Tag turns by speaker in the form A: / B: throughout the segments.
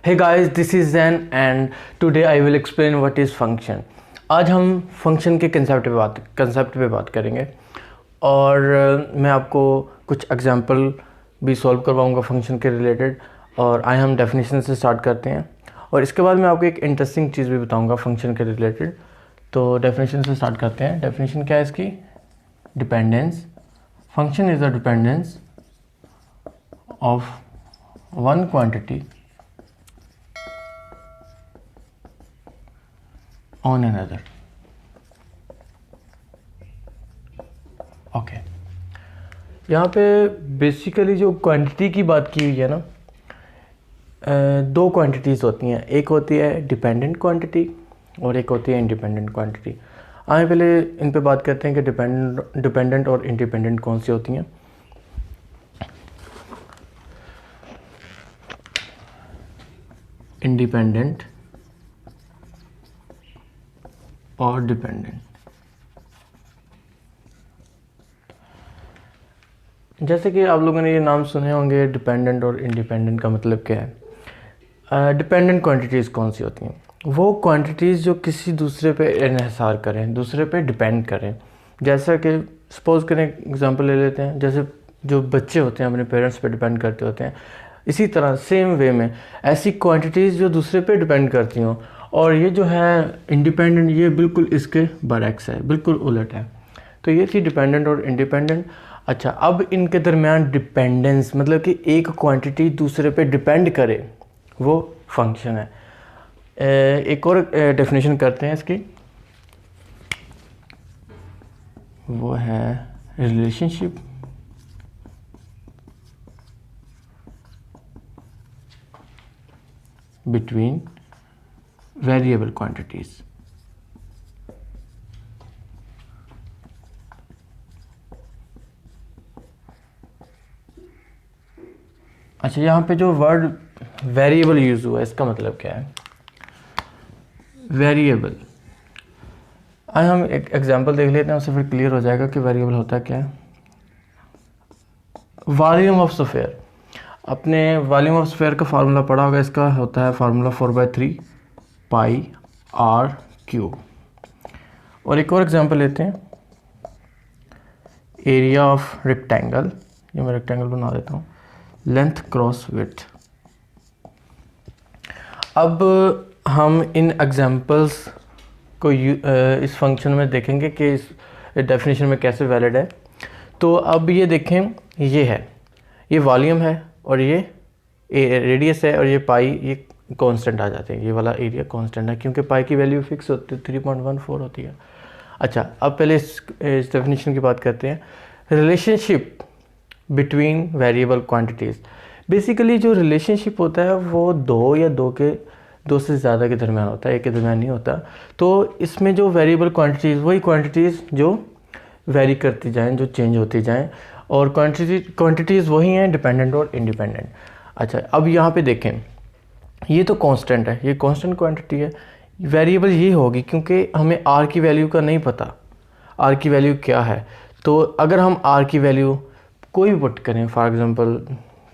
A: Hey guys, this is Zen and today I will explain what is function. आज हम function के concept पे बात करेंगे और मैं आपको कुछ एग्जांपल भी सॉल्व करवाऊंगा फंक्शन के रिलेटेड। और आइए हम डेफिनेशन से स्टार्ट करते हैं और इसके बाद मैं आपको एक इंटरेस्टिंग चीज़ भी बताऊंगा फंक्शन के रिलेटेड। तो डेफिनेशन से स्टार्ट करते हैं। डेफिनेशन क्या है इसकी? Dependence. Function is a dependence of one quantity on another. Okay, यहाँ पे बेसिकली जो क्वांटिटी की बात की हुई है ना, दो क्वांटिटीज़ होती हैं। एक होती है डिपेंडेंट क्वांटिटी और एक होती है इंडिपेंडेंट क्वांटिटी। आइए पहले इन पे बात करते हैं कि डिपेंडेंट और इंडिपेंडेंट कौन सी होती हैं। इंडिपेंडेंट और डिपेंडेंट। जैसे कि आप लोगों ने ये नाम सुने होंगे, डिपेंडेंट और इंडिपेंडेंट का मतलब क्या है? डिपेंडेंट क्वांटिटीज़ कौन सी होती हैं? वो क्वांटिटीज़ जो किसी दूसरे पे इन्हिसार करें, दूसरे पे डिपेंड करें। जैसा कि सपोज़ करें, एग्जांपल ले लेते हैं, जैसे जो बच्चे होते हैं अपने पेरेंट्स पे डिपेंड करते होते हैं, इसी तरह सेम वे में ऐसी क्वांटिटीज़ जो दूसरे पे डिपेंड करती हों। और ये जो है इंडिपेंडेंट, ये बिल्कुल इसके बरअक्स है, बिल्कुल उलट है। तो ये थी डिपेंडेंट और इंडिपेंडेंट। अच्छा, अब इनके दरमियान डिपेंडेंस मतलब कि एक क्वांटिटी दूसरे पे डिपेंड करे, वो फंक्शन है। एक और डेफिनेशन करते हैं इसकी, वो है रिलेशनशिप बिटवीन वेरिएबल क्वांटिटीज़। अच्छा, यहाँ पे जो वर्ड वेरिएबल यूज़ हुआ है, इसका मतलब क्या है? वेरिएबल, आइए हम एक एग्जांपल देख लेते हैं, उससे फिर क्लियर हो जाएगा कि वेरिएबल होता क्या है। Volume of sphere. अपने वॉल्यूम ऑफ स्फीयर का फार्मूला पढ़ा होगा, इसका होता है फार्मूला 4/3 पाई आर क्यूब। और एक और एग्जांपल लेते हैं, एरिया ऑफ रेक्टेंगल। ये मैं रेक्टेंगल बना देता हूँ, लेंथ क्रॉस विड्थ। अब हम इन एग्जांपल्स को इस फंक्शन में देखेंगे कि इस डेफिनेशन में कैसे वैलिड है। तो अब ये देखें, ये है, ये वॉल्यूम है और ये रेडियस है और ये पाई, ये कांस्टेंट आ जाते हैं। ये वाला एरिया कांस्टेंट है क्योंकि पाई की वैल्यू फिक्स होती है, 3.14 होती है। अच्छा, अब पहले इस डेफिनेशन की बात करते हैं। Relationship between variable quantities. Basically जो रिलेशनशिप होता है वो दो से ज़्यादा के दरमियान होता है, एक के दरमियान नहीं होता। तो इसमें जो वेरिएबल क्वांटिटीज़, वही क्वांटिटीज़ जो वेरी करती जाएँ, जो चेंज होती जाएँ, और क्वांटिटीज़ वही हैं डिपेंडेंट और इंडिपेंडेंट। अच्छा, अब यहाँ पे देखें, ये तो कांस्टेंट है, ये कांस्टेंट क्वांटिटी है। वेरिएबल ये होगी क्योंकि हमें आर की वैल्यू का नहीं पता, आर की वैल्यू क्या है। तो अगर हम आर की वैल्यू कोई भी पुट करें, फॉर एग्जांपल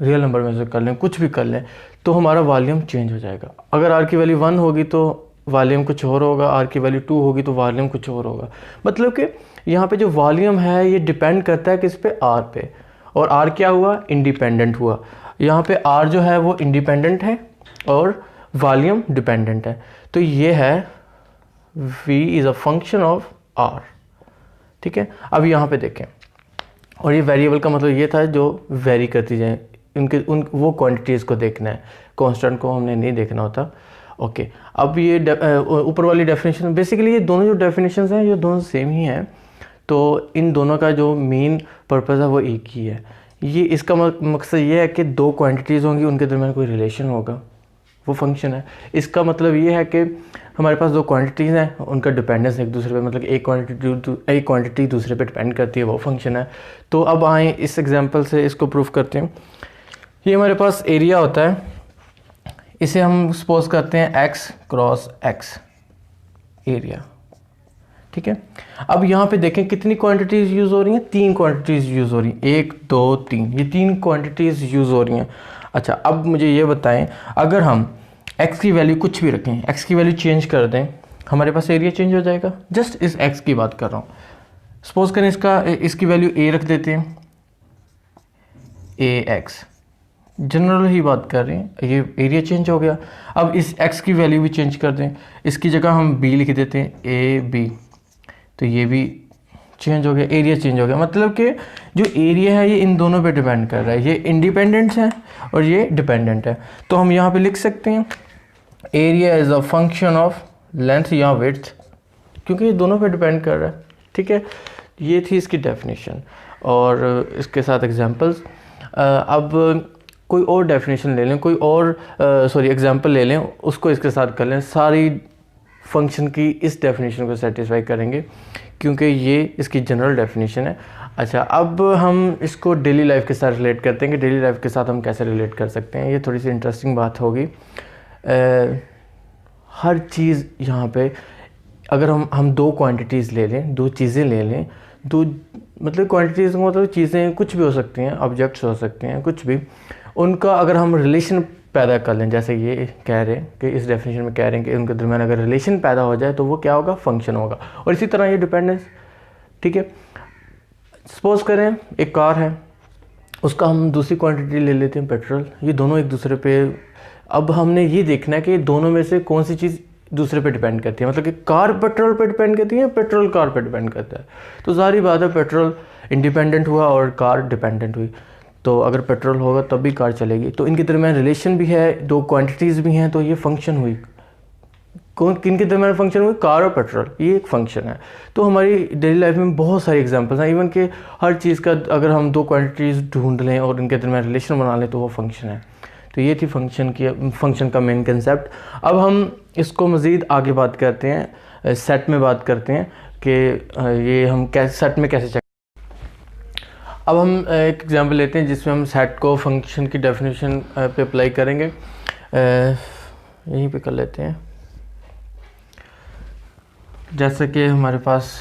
A: रियल नंबर में से कर लें, कुछ भी कर लें, तो हमारा वॉल्यूम चेंज हो जाएगा। अगर आर की वैल्यू 1 होगी तो वॉल्यूम कुछ और होगा, आर की वैल्यू 2 होगी तो वॉल्यूम कुछ और होगा। मतलब कि यहाँ पे जो वॉल्यूम है ये डिपेंड करता है किस पे? आर पे। और आर क्या हुआ? इंडिपेंडेंट हुआ। यहाँ पे आर जो है वो इंडिपेंडेंट है और वॉल्यूम डिपेंडेंट है। तो ये है v is a function of r। ठीक है, अब यहाँ पे देखें, और ये वेरिएबल का मतलब ये था जो वेरी करती जाए, वो क्वांटिटीज़ को देखना है, कांस्टेंट को हमने नहीं देखना होता। ओके, अब ये ऊपर वाली डेफिनेशन, बेसिकली ये दोनों जो डेफिनेशंस हैं ये दोनों सेम ही हैं। तो इन दोनों का जो मेन पर्पज़ है वो एक ही है। ये इसका मकसद ये है कि दो क्वांटिटीज़ होंगी, उनके दरमियान कोई रिलेशन होगा, वो फंक्शन है। इसका मतलब ये है कि हमारे पास दो क्वांटिटीज़ हैं, उनका डिपेंडेंस एक दूसरे पे, मतलब एक क्वांटिटी दूसरे पे डिपेंड करती है, वो फंक्शन है। तो अब आए इस एग्जांपल से इसको प्रूफ करते हैं। ये हमारे पास एरिया होता है, इसे हम सपोज करते हैं x क्रॉस x एरिया। ठीक है, अब यहाँ पे देखें कितनी क्वांटिटीज़ यूज़ हो रही हैं? 3 क्वांटिटीज़ यूज़ हो रही हैं, 1 2 3, ये 3 क्वांटिटीज़ यूज़ हो रही हैं। अच्छा, अब मुझे ये बताएं, अगर हम एक्स की वैल्यू कुछ भी रखें, एक्स की वैल्यू चेंज कर दें, हमारे पास एरिया चेंज हो जाएगा। जस्ट इस एक्स की बात कर रहा हूँ। सपोज करें इसकी वैल्यू ए रख देते हैं, ए एक्स, जनरल ही बात कर रहे हैं, ये एरिया चेंज हो गया। अब इस x की वैल्यू भी चेंज कर दें, इसकी जगह हम b लिख देते हैं, ए बी, तो ये भी चेंज हो गया, एरिया चेंज हो गया। मतलब कि जो एरिया है ये इन दोनों पे डिपेंड कर रहा है, ये इंडिपेंडेंट है और ये डिपेंडेंट है। तो हम यहाँ पे लिख सकते हैं area is a function of length या विड्थ, क्योंकि ये दोनों पे डिपेंड कर रहा है। ठीक है, ये थी इसकी डेफिनेशन और इसके साथ एग्जांपल्स। अब कोई और डेफिनेशन ले लें, कोई और एग्जांपल ले लें, उसको इसके साथ कर लें, सारी फंक्शन की इस डेफिनेशन को सेटिस्फाई करेंगे, क्योंकि ये इसकी जनरल डेफिनेशन है। अच्छा, अब हम इसको डेली लाइफ के साथ रिलेट करते हैं कि डेली लाइफ के साथ हम कैसे रिलेट कर सकते हैं। ये थोड़ी सी इंटरेस्टिंग बात होगी। हर चीज़ यहाँ पे अगर हम दो क्वांटिटीज़ ले लें, दो चीज़ें ले लें, दो मतलब क्वांटिटीज़ का मतलब चीज़ें कुछ भी हो सकती हैं, ऑब्जेक्ट्स हो सकते हैं, कुछ भी, उनका अगर हम रिलेशन पैदा कर लें, जैसे ये कह रहे हैं कि इस डेफिनेशन में कह रहे हैं कि उनके दरम्यान अगर रिलेशन पैदा हो जाए तो वो क्या होगा, फंक्शन होगा। और इसी तरह ये डिपेंडेंस। ठीक है, सपोज करें एक कार है, उसका हम दूसरी क्वांटिटी ले लेते हैं पेट्रोल, ये दोनों एक दूसरे पे, अब हमने ये देखना है कि दोनों में से कौन सी चीज़ दूसरे पे डिपेंड करती है, मतलब कि कार पेट्रोल पे डिपेंड करती है, पेट्रोल कार पे डिपेंड करता है। तो सारी बात है, पेट्रोल इंडिपेंडेंट हुआ और कार डिपेंडेंट हुई, तो अगर पेट्रोल होगा तब भी कार चलेगी। तो इनके दरम्यान रिलेशन भी है, दो क्वांटिटीज़ भी हैं, तो ये फंक्शन हुई। किन के दरम्यान फंक्शन हुई, कार और पेट्रोल, ये एक फंक्शन है। तो हमारी डेली लाइफ में बहुत सारे एग्जांपल्स हैं, इवन कि हर चीज़ का अगर हम दो क्वांटिटीज़ ढूंढ लें और इनके दरम्यान रिलेशन बना लें तो वो फंक्शन है। तो ये थी फंक्शन का मेन कंसेप्ट। अब हम इसको मज़ीद आगे बात करते हैं, सेट में बात करते हैं कि ये हम कैसे सेट में कैसे चेक। अब हम एक एग्जांपल लेते हैं जिसमें हम सेट को फंक्शन की डेफिनेशन पे अप्लाई करेंगे। यहीं पे कर लेते हैं। जैसे कि हमारे पास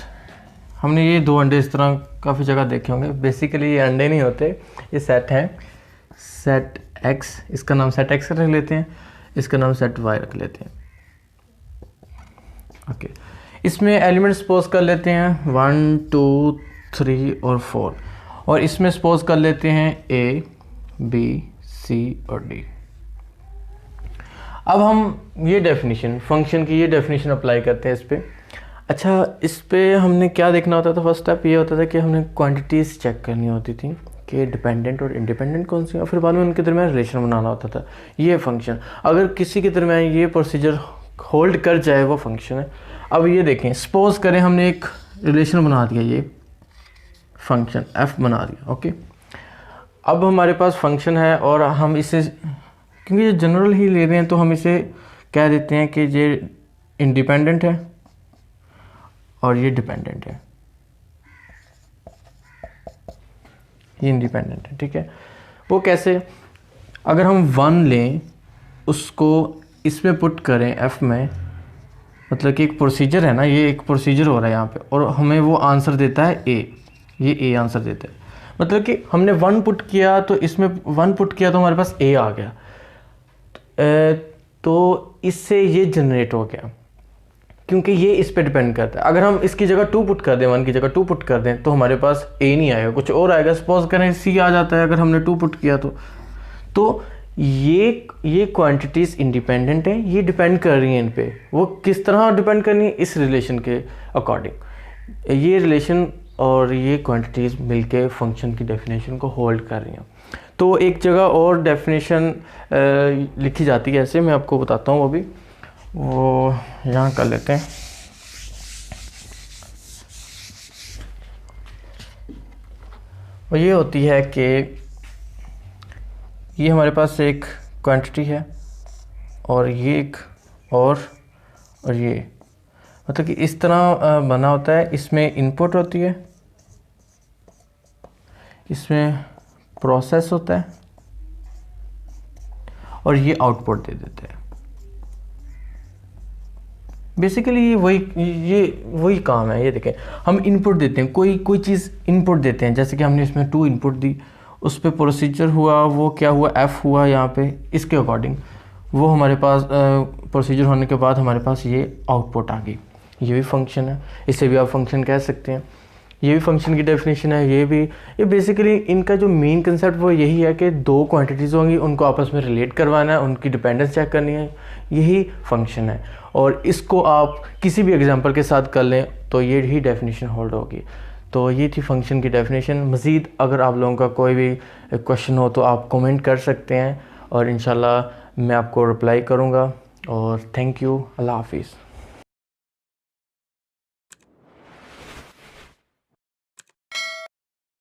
A: हमने ये दो अंडे इस तरह काफ़ी जगह देखे होंगे। बेसिकली ये अंडे नहीं होते, ये सेट हैं, सेट x, इसका नाम सेट x रख लेते हैं, इसका नाम सेट y रख लेते हैं। ओके, इसमें एलिमेंट सपोज कर लेते हैं 1 2 3 और 4, और इसमें सपोज कर लेते हैं a b c और d। अब हम ये डेफिनेशन, फंक्शन की ये डेफिनेशन अप्लाई करते हैं इस पर। अच्छा, इस पे हमने क्या देखना होता था, फर्स्ट स्टेप ये होता था कि हमने क्वांटिटीज़ चेक करनी होती थी कि डिपेंडेंट और इंडिपेंडेंट कौन सी है, और फिर बाद में उनके दरमियान रिलेशन बनाना होता था। ये फंक्शन, अगर किसी के दरमियान ये प्रोसीजर होल्ड कर जाए वो फंक्शन है। अब ये देखें, सपोज करें हमने एक रिलेशन बना दिया, ये फंक्शन f बना दिया। ओके, अब हमारे पास फंक्शन है और हम इसे, क्योंकि ये जनरल ही ले रहे हैं, तो हम इसे कह देते हैं कि ये इंडिपेंडेंट है और ये डिपेंडेंट है, ये इंडिपेंडेंट है। ठीक है, वो कैसे, अगर हम 1 लें, उसको इसमें पुट करें f में, मतलब कि एक प्रोसीजर है ना, ये एक प्रोसीजर हो रहा है यहाँ पे, और हमें वो आंसर देता है a, ये a आंसर देता है। मतलब कि हमने 1 पुट किया तो इसमें 1 पुट किया तो हमारे पास a आ गया, तो इससे ये जनरेट हो गया, क्योंकि ये इस पे डिपेंड करता है। अगर हम इसकी जगह 2 पुट कर दें, 1 की जगह 2 पुट कर दें, तो हमारे पास a नहीं आएगा, कुछ और आएगा। सपोज करें c आ जाता है अगर हमने 2 पुट किया तो ये क्वांटिटीज़ इंडिपेंडेंट हैं, ये डिपेंड कर रही हैं इन पे। वो किस तरह डिपेंड कर रही हैं, इस रिलेशन के अकॉर्डिंग। ये रिलेशन और ये क्वांटिटीज़ मिलके फंक्शन की डेफिनेशन को होल्ड कर रही हैं। तो एक जगह और डेफिनेशन लिखी जाती है ऐसे, मैं आपको बताता हूँ, वो यहाँ कर लेते हैं। वो ये होती है कि ये हमारे पास एक क्वांटिटी है और ये एक और ये, मतलब कि इस तरह बना होता है। इसमें इनपुट होती है, इसमें प्रोसेस होता है और ये आउटपुट दे देते हैं। बेसिकली वही काम है। ये देखें, हम इनपुट देते हैं, कोई चीज़ इनपुट देते हैं, जैसे कि हमने इसमें 2 इनपुट दी, उस पर प्रोसीजर हुआ, वो क्या हुआ, f हुआ यहाँ पे, इसके अकॉर्डिंग वो हमारे पास प्रोसीजर होने के बाद हमारे पास ये आउटपुट आ गई। ये भी फंक्शन है, इसे भी आप फंक्शन कह सकते हैं। ये भी फंक्शन की डेफिनेशन है, ये बेसिकली इनका जो मेन कंसेप्ट वो यही है कि दो क्वांटिटीज़ होंगी, उनको आपस में रिलेट करवाना है, उनकी डिपेंडेंस चेक करनी है, यही फंक्शन है। और इसको आप किसी भी एग्जांपल के साथ कर लें तो ये ही डेफिनेशन होल्ड होगी। तो ये थी फंक्शन की डेफिनेशन। मज़ीद अगर आप लोगों का कोई भी क्वेश्चन हो तो आप कमेंट कर सकते हैं और इंशाल्लाह मैं आपको रिप्लाई करूँगा। और थैंक यू, अल्लाह हाफिज़।